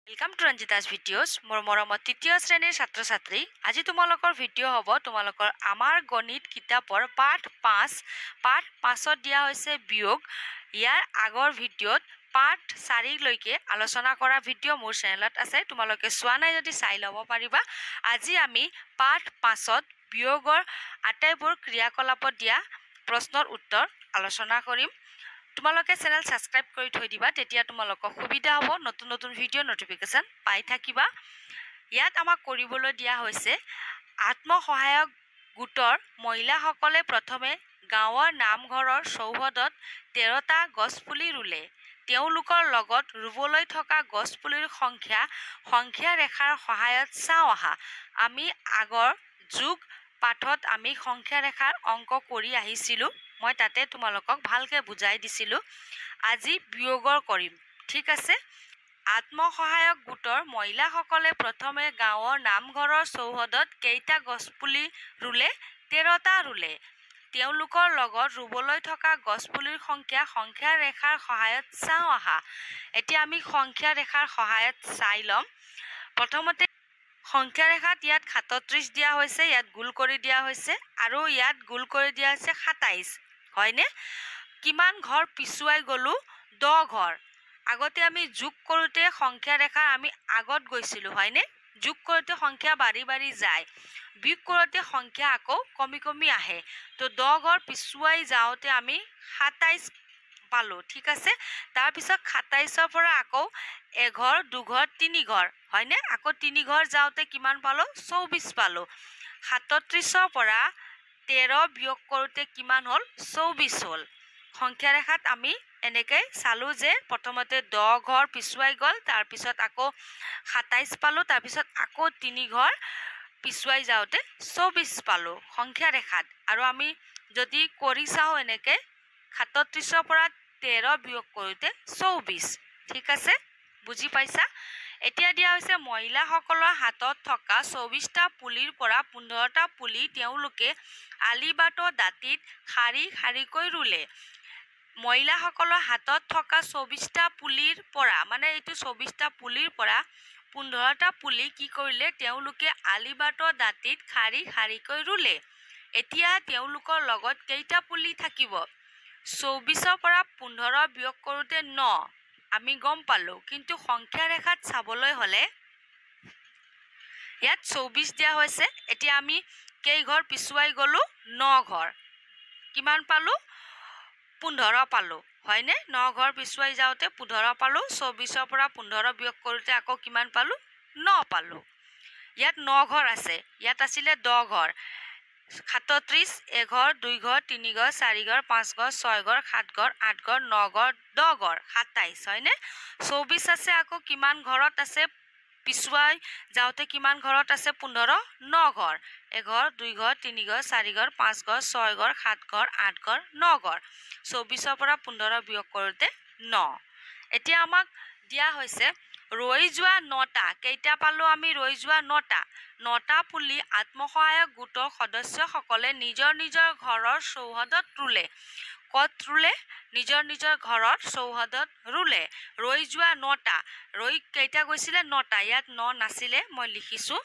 Welcome to रंजितास भिडिओज मोर मरमत तृतीय श्रेणीर छात्र छात्री आज तुम्हालोकर भिडिओ हब तुम्हालोकर आमार गणित कितापर पाठ 5 दिया होइसे वियोग यार आगर भिडिओत पाठ 4 लैके आलोचना करा भिडिओ मोर चेनेलत आछे तुम्हालोके चोवा नाइ जदि चाइ लब पारिबा। আজি आमी पाठ 5 वियोगर आटाइबोर क्रियाकलापत दिया प्रश्नर उत्तर आलोचना करिम। तुम्हालोके चेनेल सबस्क्राइब करि थৈ दिबा तेतिया तुम्हालोকৰ সুবিধা হ'ব নতুন নতুন ভিডিও নটিফিকেশন পাই থাকিবা। ইয়াত আমাক কৰিবলৈ দিয়া হৈছে আত্মসহায়ক গোটৰ মহিলাসকলে প্ৰথমে গাঁৱৰ নামঘৰৰ চৌহদত 13টা গছপুলি ৰুলে। তেওঁলোকৰ লগত ৰুবলৈ থকা গছপুলিৰ সংখ্যা ৰেখাৰ সহায়ত চাওঁ আহা। আমি আগৰ যোগ পাঠত আমি সংখ্যা ৰেখাৰ অংক কৰি আহিছিলোঁ। মই তাতে তোমালোকক ভালকে বুজাই দিছিলোঁ। আজি বিয়োগৰ কৰিম, ঠিক আছে। আত্মসহায়ক গোটৰ মহিলাসকলে প্ৰথমে গাঁৱৰ নামঘৰৰ চৌহদত কেইটা গছপুলি ৰুলে? 13টা ৰুলে। তেওঁলোকৰ লগত ৰুবলৈ থকা গছপুলিৰ সংখ্যা ৰেখাৰ সহায়ত চাওঁ আহা। এতিয়া আমি সংখ্যা ৰেখাৰ সহায়ত চাই ল'ম। প্ৰথমতে সংখ্যা ৰেখাত ইয়াত 37 দিয়া হৈছে, ইয়াত গোল কৰি দিয়া হৈছে আৰু ইয়াত গোল কৰি দিয়া হৈছে 27, হয়নে? কিমান ঘৰ পিছুৱাই গলো? 10 ঘৰ। আগতে আমি যোগ কৰোতে সংখ্যা ৰেখা আমি আগত গৈছিলোঁ, হয়নে? যোগ কৰোতে সংখ্যা বাঢ়ি বাঢ়ি যায়, বিয়োগ কৰোতে সংখ্যা আকৌ কমি কমি আহে। তো 10 ঘৰ পিছুৱাই যাওঁতে আমি 27 পালোঁ, ঠিক আছে। তাৰপিছত 27ৰ পৰা আকৌ এঘৰ, দুঘৰ, 3 ঘৰ, হয়নে? আকৌ 3 ঘৰ যাওঁতে কিমান পালোঁ? 24 পালোঁ। 37ৰ পৰা 13 বিয়োগ কৰোতে কিমান হ'ল? 24 হ'ল। সংখ্যা ৰেখাত আমি এনেকৈ চালোঁ যে প্ৰথমতে 10 ঘৰ পিছুৱাই গ'ল, তাৰপিছত আকৌ 27 পালোঁ, তাৰপিছত আকৌ 3 ঘৰ পিছুৱাই যাওঁতে 24 পালোঁ সংখ্যা ৰেখাত। আৰু আমি যদি কৰি চাওঁ এনেকৈ 37ৰ পৰা 13 বিয়োগ কৰোতে 24, ঠিক আছে, বুজি পাইছা? এতিয়া দিয়া হৈছে মহিলাসকলৰ হাতত থকা 24টা পুলিৰ পৰা 15টা পুলি তেওঁলোকে আলিবাটৰ দাঁতিত শাৰী শাৰীকৈ ৰুলে। মহিলাসকলৰ হাতত থকা 24টা পুলিৰ পৰা, মানে এইটো 24টা পুলিৰ পৰা 15টা পুলি কি কৰিলে? তেওঁলোকে আলিবাটৰ দাঁতিত শাৰী শাৰীকৈ ৰুলে। এতিয়া তেওঁলোকৰ লগত কেইটা পুলি থাকিব? 24ৰ পৰা 15 বিয়োগ কৰোতে 9 আমি গম পালোঁ, কিন্তু সংখ্যা ৰেখাত চাবলৈ হ'লে ইয়াত 24 দিয়া হৈছে। এতিয়া আমি কেই ঘৰ পিছুৱাই গ'লোঁ? 9 ঘৰ। কিমান পালোঁ? 15 পালোঁ, হয়নে? 9 ঘৰ পিছুৱাই যাওঁতে 15 পালোঁ। 24ৰ পৰা 15 বিয়োগ কৰোতে আকৌ কিমান পালোঁ? 9 পালোঁ। ইয়াত 9 ঘৰ আছে, ইয়াত আছিলে 10 ঘৰ। 37 এঘৰ, 2 ঘৰ, 3 ঘৰ, 4 ঘৰ, 5 ঘৰ, 6 ঘৰ, 7 ঘৰ, 8 ঘৰ, 9 ঘৰ, 10 ঘৰ, 27, হয়নে? 24 আছে, আকৌ কিমান ঘৰত আছে পিছুৱাই যাওঁতে কিমান ঘৰত আছে? 15, 9 ঘৰ। এঘৰ, 2 ঘৰ, 3 ঘৰ, 4 ঘৰ, 5 ঘৰ, 6 ঘৰ, 7 ঘৰ, 8 ঘৰ, 9 ঘৰ। 24ৰ পৰা 15 বিয়োগ কৰোতে 9। এতিয়া আমাক দিয়া হৈছে ৰৈ যোৱা 9টা। কেইটা পালোঁ আমি? ৰৈ যোৱা 9টা পুলি আত্মসহায়ক গোটৰ সদস্যসকলে নিজৰ নিজৰ ঘৰৰ চৌহদত ৰুলে। ক'ত ৰুলে? নিজৰ নিজৰ ঘৰৰ চৌহদত ৰুলে। ৰৈ যোৱা 9টা। ৰৈ কেইটা গৈছিলে? 9টা। ইয়াত 9 নাছিলে, মই লিখিছোঁ।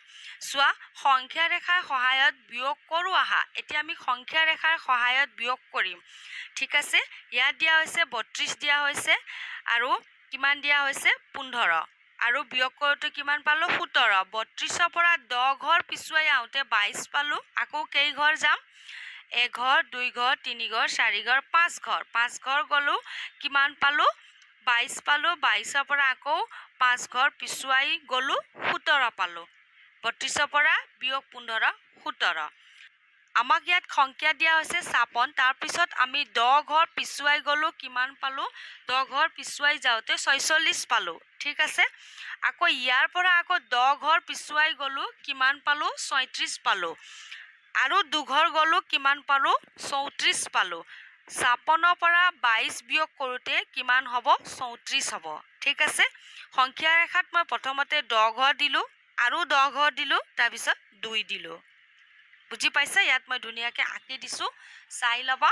চোৱা, সংখ্যা ৰেখাৰ সহায়ত বিয়োগ কৰোঁ আহা। এতিয়া আমি সংখ্যা ৰেখাৰ সহায়ত বিয়োগ কৰিম, ঠিক আছে। ইয়াত দিয়া হৈছে 32 দিয়া হৈছে আৰু কিমান দিয়া হৈছে? 15। আৰু বিয়োগ কৰোঁতে কিমান পালোঁ? 17। 32ৰ পৰা 10 ঘৰ পিছুৱাই আহোঁতে 22 পালোঁ। আকৌ কেই ঘৰ যাম? এঘৰ, 2 ঘৰ, 3 ঘৰ, 4 ঘৰ, 5 ঘৰ। 5 ঘৰ গ'লোঁ, কিমান পালোঁ? 22 পালোঁ। 22ৰ পৰা আকৌ 5 ঘৰ পিছুৱাই গ'লোঁ, 17 পালোঁ। 32ৰ পৰা বিয়োগ 15, 17। আমাক ইয়াত সংখ্যা দিয়া হৈছে 56। তাৰপিছত আমি 10 ঘৰ পিছুৱাই গ'লোঁ, কিমান পালোঁ? 10 ঘৰ পিছুৱাই যাওঁতে 46 পালোঁ, ঠিক আছে। আকৌ ইয়াৰ পৰা আকৌ 10 ঘৰ পিছুৱাই গ'লোঁ, কিমান পালোঁ? 37 পালোঁ। আৰু 2 ঘৰ গ'লোঁ, কিমান পালোঁ? 34 পালোঁ। 56ৰ পৰা 22 বিয়োগ কৰোঁতে কিমান হ'ব? 34 হ'ব, ঠিক আছে। সংখ্যা ৰেখাত মই প্ৰথমতে 10 ঘৰ দিলোঁ আৰু 10 ঘৰ দিলোঁ, তাৰপিছত 2 দিলোঁ। বুজি পাইছা? ইয়াত মই ধুনীয়াকৈ আঁকি দিছোঁ, চাই ল'বা।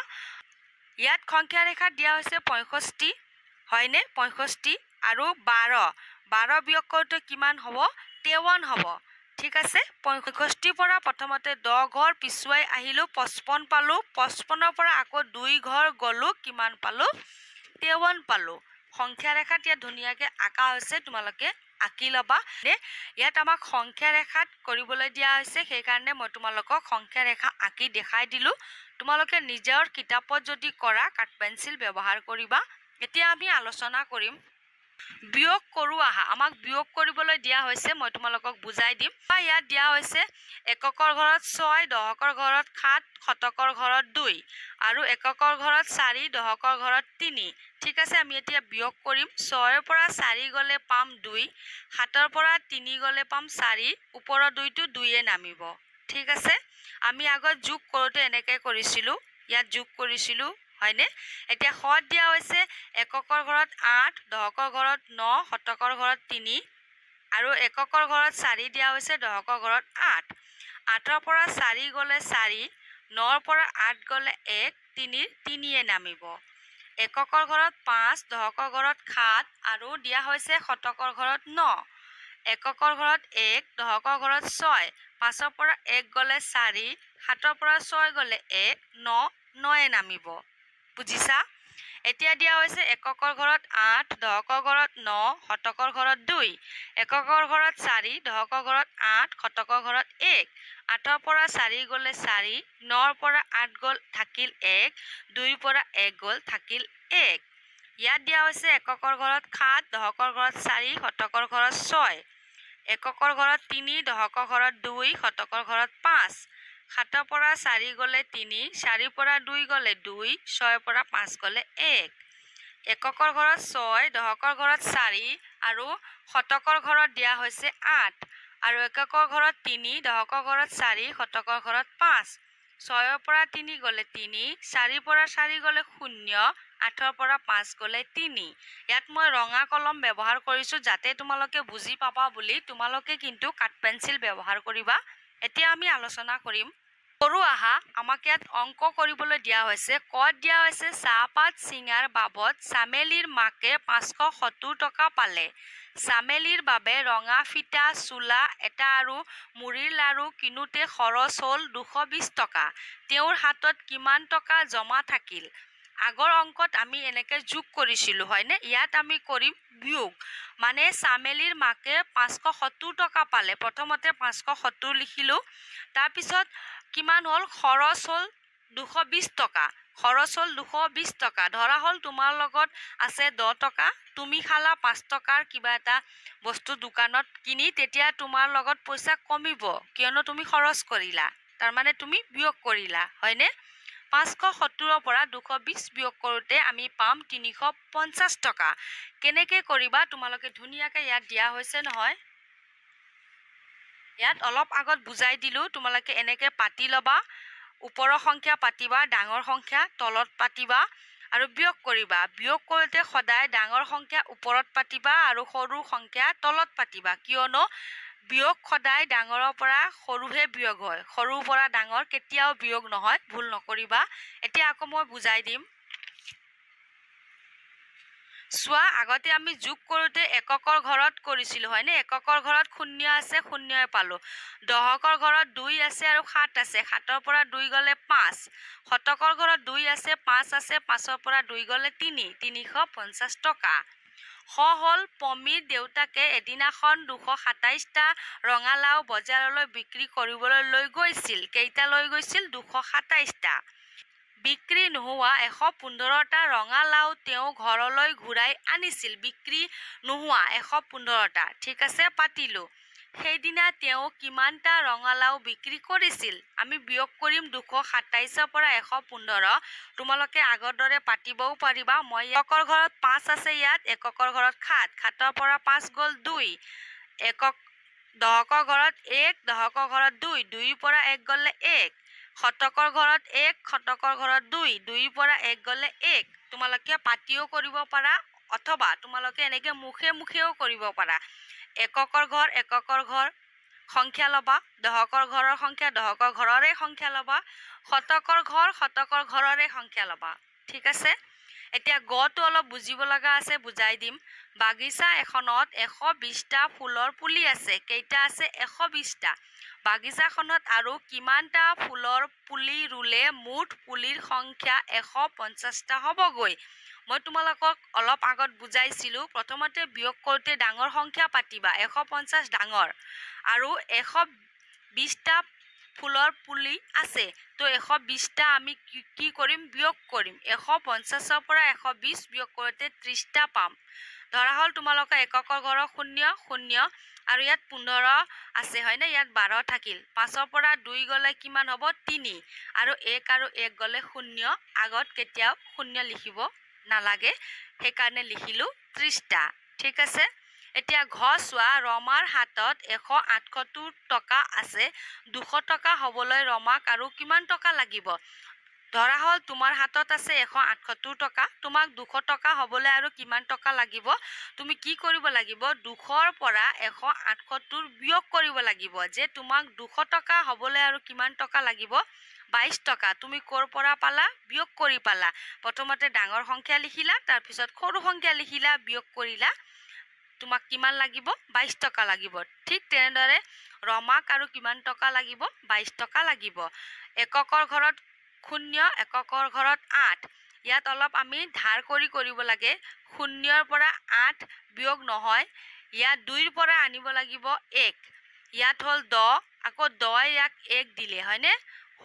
ইয়াত সংখ্যা ৰেখাত দিয়া হৈছে 65, হয়নে? 65 আৰু 12 12 বিয়োগ কৰোঁতে কিমান হ'ব 53 হ'ব ঠিক আছে 65 পৰা প্ৰথমতে 10 ঘৰ পিছুৱাই আহিলোঁ 55 পালোঁ 55 পৰা আকৌ 2 ঘৰ গ'লোঁ কিমান পালোঁ 53 পালোঁ সংখ্যা ৰেখাত ইয়াত ধুনীয়াকৈ আঁকা হৈছে তোমালোকে আঁকি ল'বা ইয়াত আমাক সংখ্যা ৰেখাত কৰিবলৈ দিয়া হৈছে সেইকাৰণে মই তোমালোকক সংখ্যা ৰেখা আঁকি দেখাই দিলোঁ তোমালোকে নিজৰ কিতাপত যদি কৰা কাঠ পেঞ্চিল ব্যৱহাৰ কৰিবা এতিয়া আমি আলোচনা কৰিম বিয়োগ কৰোঁ আহা আমাক বিয়োগ কৰিবলৈ দিয়া হৈছে মই তোমালোকক বুজাই দিম ইয়াত দিয়া হৈছে এককৰ ঘৰত 6 দহকৰ ঘৰত 7 শতকৰ ঘৰত 2 আৰু এককৰ ঘৰত 4 দহকৰ ঘৰত 3 ঠিক আছে আমি এতিয়া বিয়োগ কৰিম 6 ৰ পৰা 4 গ'লে পাম 2 7 ৰ পৰা 3 গ'লে পাম 4 ওপৰৰ 2টো 2 নামিব ঠিক আছে আমি আগত যোগ কৰোঁতে এনেকৈ কৰিছিলোঁ ইয়াত যোগ কৰিছিলোঁ হয়নে এতিয়া হত দিয়া হৈছে এককৰ ঘৰত 8 দহকৰ ঘৰত 9 শতকৰ ঘৰত 3 আৰু এককৰ ঘৰত 4 দিয়া হৈছে দহকৰ ঘৰত 8 8 ৰ পৰা 4 গ'লে 4 9 ৰ পৰা 8 গ'লে 1 3 নামিব এককৰ ঘৰত 5 দহকৰ ঘৰত 7 আৰু দিয়া হৈছে শতকৰ ঘৰত 9 এককৰ ঘৰত 1 দহকৰ ঘৰত 6 5 ৰ পৰা 1 গ'লে 4 7 ৰ পৰা 6 গ'লে 1 9 নামিব বুজিছা এতিয়া দিয়া হৈছে এককৰ ঘৰত 8 দহকৰ ঘৰত 9 শতকৰ ঘৰত 2 এককৰ ঘৰত 4 দহকৰ ঘৰত 8 শতকৰ ঘৰত 1 8 ৰ পৰা 4 গ'লে 4 9 ৰ পৰা 8 গ'ল থাকিল 1 2 ৰ পৰা 1 গ'ল থাকিল 1 ইয়াত দিয়া হৈছে এককৰ ঘৰত 7 দহকৰ ঘৰত 4 শতকৰ ঘৰত 6 এককৰ ঘৰত 3 দহকৰ ঘৰত 2 শতকৰ ঘৰত 5 7 ৰ পৰা 4 গ'লে 3 4 ৰ পৰা 2 গ'লে 2 6 ৰ পৰা 5 গ'লে 1 এককৰ ঘৰত 6 দহকৰ ঘৰত 4 আৰু শতকৰ ঘৰত দিয়া হৈছে 8 আৰু এককৰ ঘৰত 3 দহকৰ ঘৰত 4 শতকৰ ঘৰত 5 6 ৰ পৰা 3 গ'লে 3 4 ৰ পৰা 4 গ'লে 0 8 ৰ পৰা 5 গ'লে 3 ইয়াত মই ৰঙা কলম ব্যৱহাৰ কৰিছোঁ যাতে তোমালোকে বুজি পাবা বুলি তোমালোকে কিন্তু কাঠ পেঞ্চিল ব্যৱহাৰ কৰিবা এতিয়া আমি আলোচনা কৰিম কৰোঁ আহা আমাক ইয়াত অংক কৰিবলৈ দিয়া হৈছে কত দিয়া হৈছে চাহপাত চিঙাৰ বাবদ চামেলিৰ মাকে 570 টকা পালে চামেলিৰ বাবে ৰঙা ফিটা চোলা এটা আৰু মুড়িৰ লাৰু কিনোতে খৰচ হ'ল 220 টকা তেওঁৰ হাতত কিমান টকা জমা থাকিল আগৰ অংকত আমি এনেকৈ যোগ কৰিছিলোঁ হয়নে ইয়াত আমি কৰিম বিয়োগ মানে চামেলিৰ মাকে 570 টকা পালে প্ৰথমতে 570 লিখিলোঁ তাৰপিছত কিমান হ'ল খৰচ হ'ল 220 টকা খৰচ হ'ল 220 টকা ধৰা হ'ল তোমাৰ লগত আছে 10 টকা তুমি খালা 5 টকাৰ কিবা এটা বস্তু দোকানত কিনি তেতিয়া তোমাৰ লগত পইচা কমিব কিয়নো তুমি খৰচ কৰিলা তাৰমানে তুমি বিয়োগ কৰিলা হয়নে 570 ৰ পৰা 220 বিয়োগ কৰোঁতে আমি পাম 350 টকা কেনেকৈ কৰিবা তোমালোকে ধুনীয়াকৈ ইয়াত দিয়া হৈছে নহয় ইয়াত অলপ আগত বুজাই দিলোঁ তোমালোকে এনেকৈ পাতি ল'বা ওপৰৰ সংখ্যা পাতিবা ডাঙৰ সংখ্যা তলত পাতিবা আৰু বিয়োগ কৰিবা বিয়োগ কৰোঁতে সদায় ডাঙৰ সংখ্যা ওপৰত পাতিবা আৰু সৰু সংখ্যা তলত পাতিবা কিয়নো বিয়োগ সদায় ডাঙৰৰ পৰা সৰুহে বিয়োগ হয় সৰুৰ পৰা ডাঙৰ কেতিয়াও বিয়োগ নহয় ভুল নকৰিবা এতিয়া আকৌ মই বুজাই দিম চোৱা আগতে আমি যোগ কৰোঁতে এককৰ ঘৰত কৰিছিলোঁ হয়নে এককৰ ঘৰত 0 আছে 0 পালোঁ দহকৰ ঘৰত 2 আছে আৰু 7 আছে 7 ৰ পৰা 2 গ'লে 5 শতকৰ ঘৰত 2 আছে 5 আছে 5 ৰ পৰা 2 গ'লে 350 টকা হ'ল পমীৰ দেউতাকে এদিনাখন 227টা ৰঙালাও বজাৰলৈ বিক্ৰী কৰিবলৈ লৈ গৈছিল কেইটা লৈ গৈছিল 227টা বিক্ৰী নোহোৱা 115টা ৰঙালাও তেওঁ ঘৰলৈ ঘূৰাই আনিছিল বিক্ৰী নোহোৱা 115টা ঠিক আছে পাতিলোঁ সেইদিনা তেওঁ কিমানটা ৰঙালাও বিক্ৰী কৰিছিল আমি বিয়োগ কৰিম 227ৰ পৰা 115 তোমালোকে আগৰ দৰে পাতিবও পাৰিবা মই এককৰ ঘৰত 5 আছে ইয়াত এককৰ ঘৰত 7 7ৰ পৰা 5 গ'ল 2 একক দহকৰ ঘৰত 1 দহকৰ ঘৰত 2 2ৰ পৰা 1 গ'লে 1 শতকৰ ঘৰত 1 শতকৰ ঘৰত 2 2ৰ পৰা 1 গ'লে 1 তোমালোকে পাতিও কৰিব পাৰা অথবা তোমালোকে এনেকৈ মুখেও কৰিব পাৰা এককৰ ঘৰ সংখ্যা ল'বা দহকৰ ঘৰৰ সংখ্যা দহকৰ ঘৰৰে সংখ্যা ল'বা শতকৰ ঘৰৰে সংখ্যা ল'বা ঠিক আছে এতিয়া গটো অলপ বুজিব লগা আছে বুজাই দিম বাগিচা এখনত 120টা ফুলৰ পুলি আছে কেইটা আছে 120টা বাগিচাখনত আৰু কিমানটা ফুলৰ পুলি ৰুলে মুঠ পুলিৰ সংখ্যা 150টা হ'বগৈ মই তোমালোকক অলপ আগত বুজাইছিলো প্ৰথমতে বিয়োগ কৰোতে ডাঙৰ সংখ্যা পাতিবা 150 ডাঙৰ আৰু 120টা ফুলৰ পুলি আছে তো 120টা আমি কি কৰিম বিয়োগ কৰিম 150ৰ পৰা 120 বিয়োগ কৰোতে 30টা পাম ধৰা হল তোমালোকৰ এককৰ ঘৰৰ 0 0 আৰু ইয়াত 15 আছে হয়নে ইয়াত 12 থাকিল 5ৰ পৰা 2 গলে কিমান হ'ব 3 আৰু 1 গলে 0 আগত কেতিয়াও 0 লিখিব নালাগে সেইকাৰণে লিখিলো 30টা ঠিক আছে এতিয়া ঘছৱা ৰমাৰ হাতত 178 টকা আছে 200 টকা হ'বলৈ ৰমাক আৰু কিমান টকা লাগিব ধৰা হল তোমাৰ হাতত আছে 178 টকা তোমাক 200 টকা হ'বলৈ আৰু কিমান টকা লাগিব তুমি কি কৰিব লাগিব 200ৰ পৰা 178 বিয়োগ কৰিব লাগিব যে তোমাক 200 টকা হ'বলৈ আৰু কিমান টকা লাগিব 22 টকা তুমি কৰ পৰা পালা বিয়োগ কৰি পালা প্ৰথমতে ডাঙৰ সংখ্যা লিখিলা তাৰ পিছত সৰু সংখ্যা লিখিলা বিয়োগ কৰিলা তোমাক কিমান লাগিব 22 টকা লাগিব ঠিক তেনেদৰে ৰমাক আৰু কিমান টকা লাগিব 22 টকা লাগিব এককৰ ঘৰত 0 এককৰ ঘৰত 8 ইয়াত অলপ আমি ধাৰ কৰিব লাগে 0ৰ পৰা 8 বিয়োগ নহয় ইয়াত 2ৰ পৰা আনিব লাগিব 1 ইয়াত হল 10 আকৌ 10 ইয়াক 1 দিলে হয়নে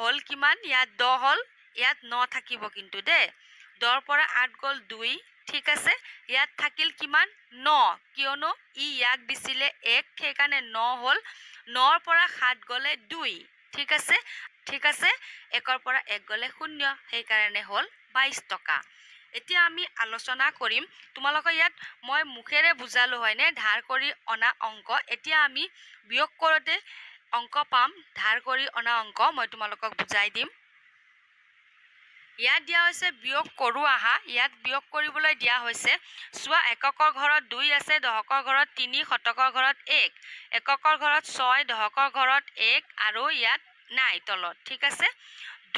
হল কিমান ইয়াত 10 হল ইয়াত 9 থাকিব কিন্তু দে 10ৰ পৰা 8 গল 2 ঠিক আছে ইয়াত থাকিল কিমান 9 কিয়নো ই ইয়াক দিছিলে 1 সেইকাৰণে 9 হল 9ৰ পৰা 7 গলে 2 ঠিক আছে 1ৰ পৰা 1 গলে 0 সেইকাৰণে হল 22 টকা এতিয়া আমি আলোচনা কৰিম তোমালোকৰ ইয়াত মই মুখেৰে বুজালো হয়নে ধাৰ কৰি অনা অংক এতিয়া আমি বিয়োগ কৰোতে অংক পাম ধাৰ কৰি অনা অংক মই তোমালোকক বুজাই দিম ইয়াত দিয়া হৈছে বিয়োগ কৰো আহা ইয়াত বিয়োগ কৰিবলৈ দিয়া হৈছে চোৱা এককৰ ঘৰত 2 আছে দহকৰ ঘৰত 3 শতকৰ ঘৰত 1 এককৰ ঘৰত 6 দহকৰ ঘৰত 1 আৰু ইয়াত নাই তলত ঠিক আছে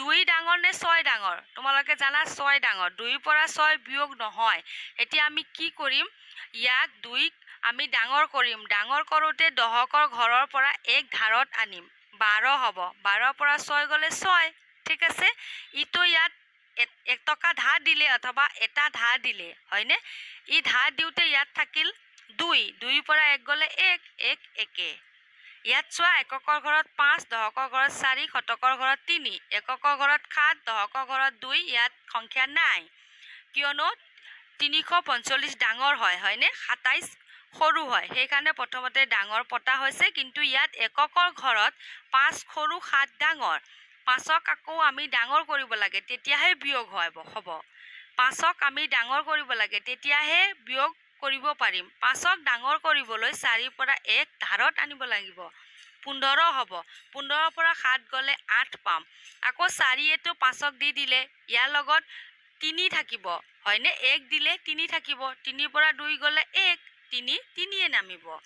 2 ডাঙৰ নে 6 ডাঙৰ তোমালোকে জানা 6 ডাঙৰ 2ৰ পৰা 6 বিয়োগ নহয় এতিয়া আমি কি কৰিম ইয়াক 2ক আমি ডাঙৰ কৰিম ডাঙৰ কৰোতে দহকৰ ঘৰৰ পৰা 1 ধাৰত আনিম 12 হ'ব 12ৰ পৰা 6 গলে 6 ঠিক আছে ইটো ইয়াত 1 টকা ধাৰ দিলে অথবা এটা ধাৰ দিলে হয়নে ই ধাৰ দিওতে ইয়াত থাকিল 2ৰ পৰা 1 গলে 1 1 একে ইয়াত চোৱা এককৰ ঘৰত 5 দহকৰ ঘৰত 4 শতকৰ ঘৰত 3 এককৰ ঘৰত 7 দহকৰ ঘৰত 2 ইয়াত সংখ্যা নাই কিয়নো 345 ডাঙৰ হয়নে 27 সৰু হয় সেইকাৰণে প্ৰথমতে ডাঙৰ পতা হৈছে কিন্তু ইয়াত এককৰ ঘৰত 5 সৰু 7 ডাঙৰ 5ক আকৌ আমি ডাঙৰ কৰিব লাগে তেতিয়াহে বিয়োগ হ'ব 5ক আমি ডাঙৰ কৰিব লাগে তেতিয়াহে বিয়োগ কৰিব পাৰিম 5ক ডাঙৰ কৰিবলৈ 4ৰ পৰা 1 ধাৰত আনিব লাগিব 15 হ'ব 15ৰ পৰা 7 গলে 8 পাম আকৌ 4টো 5ক দি দিলে ইয়াৰ লগত 3 থাকিব হয়নে 1 দিলে 3 থাকিব 3ৰ পৰা 2 গলে 1 3 নামিব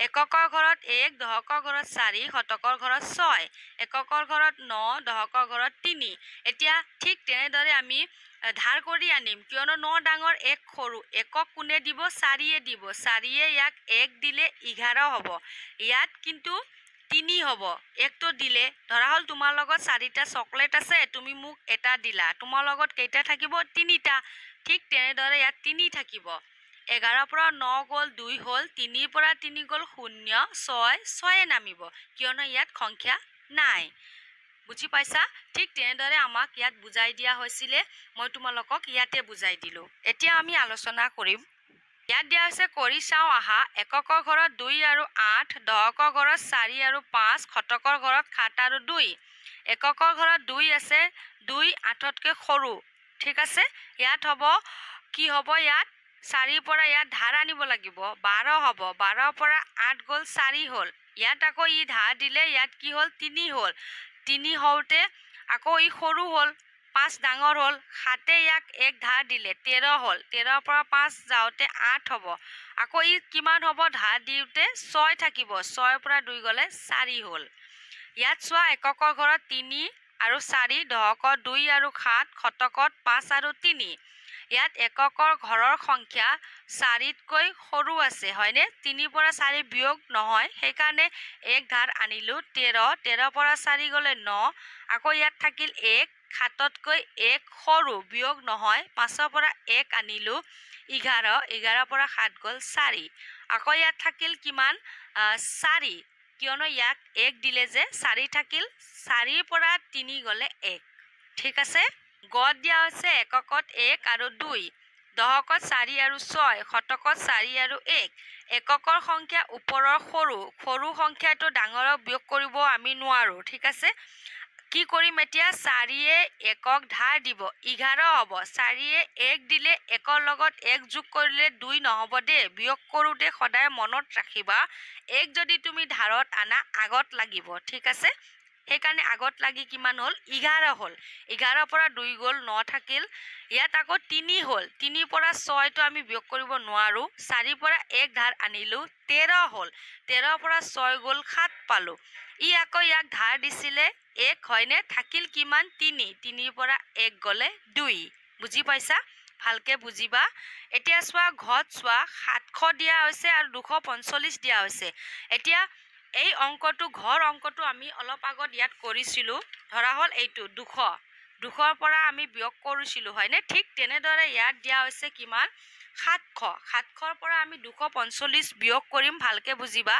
এককৰ ঘৰত 1 দহকৰ ঘৰত 4 শতকৰ ঘৰত 6 এককৰ ঘৰত 9 দহকৰ ঘৰত 3 এতিয়া ঠিক তেনেদৰে আমি ধাৰ কৰি আনিম কিয়নো 9 ডাঙৰ 1 সৰু একক কোনে দিব 4য়ে দিব 4য়ে ইয়াক 1 দিলে 11 হ'ব ইয়াত কিন্তু 3 হ'ব 1টো দিলে ধৰা হল তোমাৰ লগত 4টা চকলেট আছে তুমি মোক এটা দিলা তোমাৰ লগত কেইটা থাকিব 3টা ঠিক তেনেদৰে ইয়াত 3 থাকিব 11ৰ পৰা 9 গল 2 হল 3ৰ পৰা 3 গল 0 6 নামিব কিয়নো ইয়াত সংখ্যা নাই বুজি পাইছা ঠিক তেনেদৰে আমাক ইয়াত বুজাই দিয়া হৈছিল মই তোমালোকক ইয়াতে বুজাই দিলো এতিয়া আমি আলোচনা কৰিম ইয়াত দিয়া হৈছে কৰি চাও আহা এককৰ ঘৰত 2 আৰু 8 দহকৰ ঘৰত 4 আৰু 5 শতকৰ ঘৰত 7 আৰু 2 এককৰ ঘৰত 2 আছে 2 8তকৈ সৰু ঠিক আছে ইয়াত হ'ব কি হ'ব ইয়াত 4ৰ পৰা ইয়াত ধাৰ আনিব লাগিব 12 হ'ব 12ৰ পৰা 8 গল 4 হল ইয়াত আকৌ ই ধাৰ দিলে ইয়াত কি হল 3 হল 3 হওঁতে আকৌ ই সৰু হল 5 ডাঙৰ হল 7 ইয়াক 1 ধাৰ দিলে 13 হল 13ৰ পৰা 5 যাওঁতে 8 হ'ব আকৌ ই কিমান হ'ব ধাৰ দিওঁতে 6 থাকিব 6ৰ পৰা 2 গলে 4 হল ইয়াত চোৱা এককৰ ঘৰত 3 আৰু 4 দহকৰ 2 আৰু 7 শতকত 5 আৰু 3 ইয়াত এককৰ ঘৰৰ সংখ্যা 4তকৈ সৰু আছে হয়নে 3 পৰা 4 বিয়োগ নহয় সেইকাৰণে 1 ধাৰ আনিলো 13 13 পৰা 4 গলে 9 আকৌ ইয়াত থাকিল 1 7তকৈ 1 সৰু বিয়োগ নহয় 5 পৰা 1 আনিলো 11 11 পৰা 7 গল 4 আকৌ ইয়াত থাকিল কিমান 4 কিয়নো ইয়াক 1 দিলে যে 4 থাকিল 4 পৰা 3 গলে 1 ঠিক আছে গদ দিয়া হৈছে এককত 1 আৰু 2 দহকত 4 আৰু 6 শতকত 4 আৰু 1 এককৰ সংখ্যা ওপৰৰ সৰু সংখ্যাটো ডাঙৰক বিয়োগ কৰিব আমি নোৱাৰো ঠিক আছে কি কৰিম এতিয়া 4য়ে একক ধাৰ দিব 11 হ'ব 4য়ে 1 দিলে একৰ লগত 1 যোগ কৰিলে 2 নহব দে বিয়োগ কৰোতে সদায় মনত ৰাখিবা 1 যদি তুমি ধাৰত আনা আগত লাগিব ঠিক আছে সেইকাৰণে আগত লাগি কিমান হল 11 হল 11 পৰা 2 গল 9 থাকিল ইয়াত আকৌ 3 হল 3 পৰা 6 তো আমি বিয়োগ কৰিব নোৱাৰো 4 পৰা 1 ধাৰ আনিলো 13 হল 13 পৰা 6 গল 7 পালো ই আকৌ ইয়াক ধাৰ দিছিলে 1 হয়নে থাকিল কিমান 3 পৰা 1 গলে 2 বুজি পাইছা ভালকে বুজিবা এতিয়া সোৱা ঘত সোৱা 700 দিয়া হৈছে আৰু 245 দিয়া হৈছে এতিয়া এই অংকটো ঘৰ অংকটো আমি অলপ আগত ইয়াত কৰিছিলো ধৰা হল এইটো 200 পৰা আমি বিয়োগ কৰিছিলো হয়নে ঠিক তেনেদৰে ইয়াত দিয়া হৈছে কিমান 700 পৰা আমি 245 বিয়োগ কৰিম ভালকে বুজিবা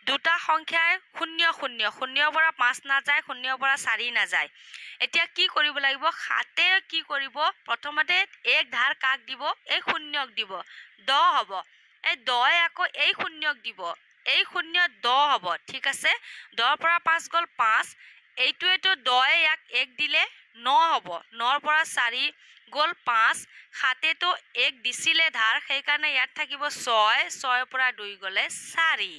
দুটা সংখ্যাই 0 পৰা 5 না যায় 0 পৰা 4 না যায় এতিয়া কি কৰিব লাগিব 7 কি কৰিব প্ৰথমতে 1 ধাৰ কাক দিব এই শূন্যক দিব 10 হ'ব এই 10 আকৌ এই শূন্যক দিব এই 0 10 হ'ব ঠিক আছে 10 পৰা 5 গল 5 এইটোৱেটো 10 ইয়াক 1 দিলে 9 হ'ব 9 পৰা 4 গল 5 7 তো 1 দিছিলে ধাৰ সেইকাৰণে ইয়াত থাকিব 6 পৰা 2 গলে 4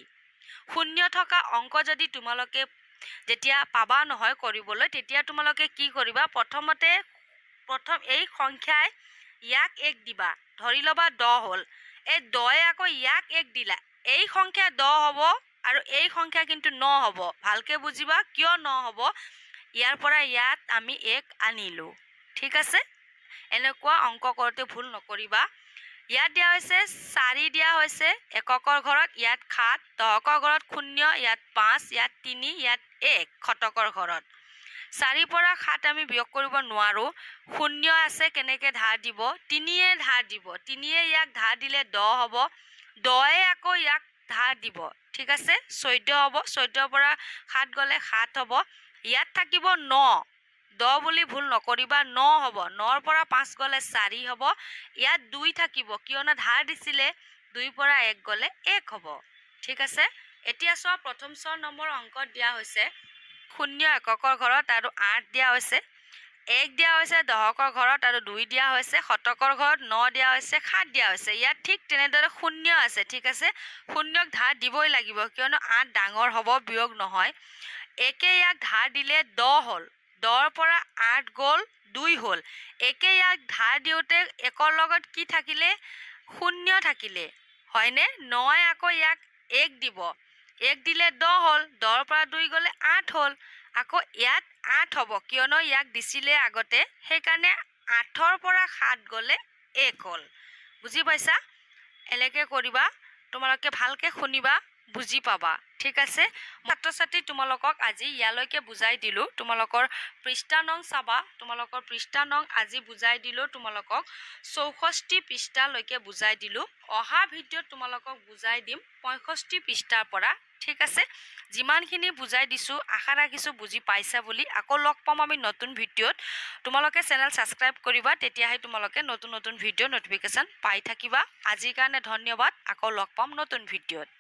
শূন্য থকা অংক যদি তোমালোকে যেতিয়া পাবা নহয় কৰিবলৈ তেতিয়া তোমালোকে কি কৰিবা প্ৰথম এই সংখ্যাই ইয়াক 1 দিবা ধৰি লবা 10 হল এই 10 আকৌ ইয়াক 1 দিলা এই সংখ্যা 10 হ'ব আৰু এই সংখ্যা কিন্তু 9 হ'ব ভালকে বুজিবা কিয় 9 হ'ব ইয়াৰ পৰা ইয়াত আমি 1 আনিলো ঠিক আছে এনেকুৱা অংক কৰোতে ভুল নকৰিবা ইয়াত দিয়া হৈছে 4 দিয়া হৈছে এককৰ ঘৰত ইয়াত 7 দহকৰ ঘৰত 0 ইয়াত 5 ইয়াত 3 ইয়াত 1 শতকৰ ঘৰত 4 পৰা 7 আমি বিয়োগ কৰিব নোৱাৰো 0 আছে কেনেকে ধাৰ দিব 3য়ে ধাৰ দিব 3য়ে ইয়াক ধাৰ দিলে 10 হ'ব 10য়ে আকৌ ইয়াক ধাৰ দিব ঠিক আছে 14 হ'ব 14 পৰা 7 গলে 7 হ'ব ইয়াত থাকিব 9 10 বুলি ভুল নকৰিবা 9 হ'ব 9 পৰা 5 গলে 4 হ'ব ইয়াত 2 থাকিব কিয়নো ধাৰ দিছিলে 2 পৰা 1 গলে 1 হ'ব ঠিক আছে এতিয়া সব প্ৰথম 6 নম্বৰ অংকত দিয়া হৈছে 0 এককৰ ঘৰত আৰু 8 দিয়া হৈছে 1 দিয়া হৈছে দহকৰ ঘৰত আৰু 2 দিয়া হৈছে শতকৰ ঘৰত 9 দিয়া হৈছে 7 দিয়া হৈছে ইয়াত ঠিক তেনেদৰে 0 আছে ঠিক আছে 0ক ধাৰ দিবই লাগিব কিয়নো 8 ডাঙৰ হ'ব বিয়োগ নহয় একে ইয়াক ধাৰ দিলে 10 হল 10 পৰা 8 গল 2 হল একে ইয়াক ধাৰ দিওতে একৰ লগত কি থাকিলে 0 থাকিলে হয়নে 9 আকৌ ইয়াক 1 দিব 1 দিলে 10 হল 10 পৰা 2 গলে 8 হল আকৌ ইয়াত 8 হ'ব কিয়নো ইয়াক দিছিলে আগতে সেইকাৰণে 8ৰ পৰা 7 গলে 1 হল বুজি পাইছা এলেকে কৰিবা তোমালোকে ভালকে শুনিবা বুজি পাবা ঠিক আছে ছাত্ৰ ছাত্ৰী তোমালোকক আজি ইয়ালৈকে বুজাই দিলো তোমালোকৰ পৃষ্ঠা নং চাবা তোমালোকৰ পৃষ্ঠা নং আজি বুজাই দিলো তোমালোকক 64 পৃষ্ঠালৈকে বুজাই দিলো অহা ভিডিঅ'ত তোমালোকক বুজাই দিম 65 পৃষ্ঠাৰ পৰা ঠিক আছে যিমানখিনি বুজাই দিছো আশা ৰাখিছো বুজি পাইছা বুলি আকৌ লগ পাম আমি নতুন ভিডিঅ'ত তোমালোকে চেনেল সাবস্ক্ৰাইব কৰিবা তেতিয়াহে তোমালোকে নতুন ভিডিঅ' নটিফিকেশন পাই থাকিবা আজিৰ কাৰণে ধন্যবাদ আকৌ লগ পাম নতুন ভিডিঅ'ত